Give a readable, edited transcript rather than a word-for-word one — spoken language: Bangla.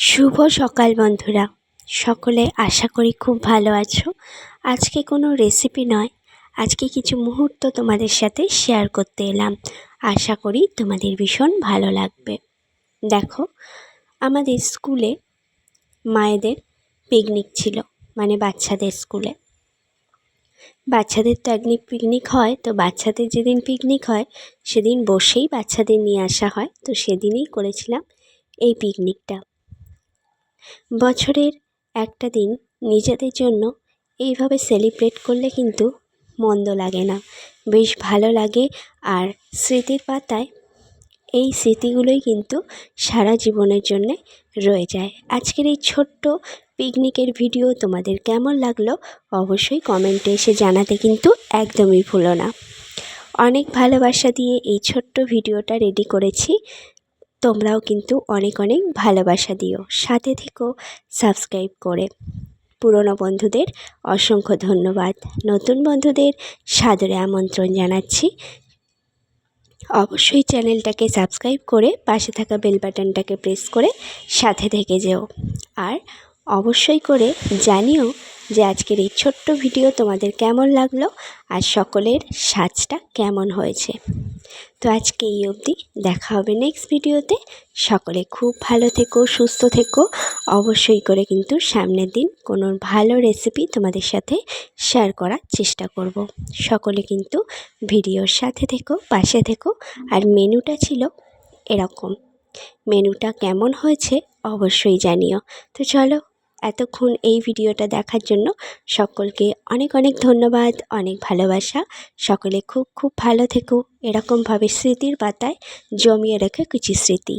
শুভ সকাল বন্ধুরা, সকলে আশা করি খুব ভালো আছো। আজকে কোনো রেসিপি নয়, আজকে কিছু মুহূর্ত তোমাদের সাথে শেয়ার করতে এলাম। আশা করি তোমাদের ভীষণ ভালো লাগবে। দেখো, আমাদের স্কুলে মায়েদের পিকনিক ছিল, মানে বাচ্চাদের স্কুলে। বাচ্চাদের তো একদিন পিকনিক হয়, তো বাচ্চাদের যেদিন পিকনিক হয় সেদিন বসেই বাচ্চাদের নিয়ে আসা হয়, তো সেদিনই করেছিলাম এই পিকনিকটা। বছরের একটা দিন নিজেদের জন্য এইভাবে সেলিব্রেট করলে কিন্তু মন্দ লাগে না, বেশ ভালো লাগে। আর স্মৃতির পাতায় এই স্মৃতিগুলোই কিন্তু সারা জীবনের জন্যে রয়ে যায়। আজকের এই ছোট্ট পিকনিকের ভিডিও তোমাদের কেমন লাগলো অবশ্যই কমেন্টে এসে জানাতে কিন্তু একদমই ভুলো না। অনেক ভালোবাসা দিয়ে এই ছোট্ট ভিডিওটা রেডি করেছি, তোমরাও কিন্তু অনেক অনেক ভালোবাসা দিও, সাথে থেকো সাবস্ক্রাইব করে। পুরনো বন্ধুদের অসংখ্য ধন্যবাদ, নতুন বন্ধুদের সাদরে আমন্ত্রণ জানাচ্ছি। অবশ্যই চ্যানেলটাকে সাবস্ক্রাইব করে পাশে থাকা বেল বাটনটাকে প্রেস করে সাথে থেকে যেও। আর অবশ্যই করে জানিও যে আজকের এই ছোট্ট ভিডিও তোমাদের কেমন লাগলো আর সকলের সাজটা কেমন হয়েছে। তো আজকে এই অবধি, দেখা হবে নেক্সট ভিডিওতে। সকলে খুব ভালো থেকো, সুস্থ থেকো। অবশ্যই করে কিন্তু সামনের দিন কোনো ভালো রেসিপি তোমাদের সাথে শেয়ার করার চেষ্টা করব। সকলে কিন্তু ভিডিওর সাথে থেকো, পাশে থেকো। আর মেনুটা ছিল এরকম, মেনুটা কেমন হয়েছে অবশ্যই জানিও। তো চলো, এতক্ষণ এই ভিডিওটা দেখার জন্য সকলকে অনেক অনেক ধন্যবাদ, অনেক ভালোবাসা। সকলে খুব খুব ভালো থেকো, এরকমভাবে স্মৃতির পাতায় জমিয়ে রেখে কিছু স্মৃতি।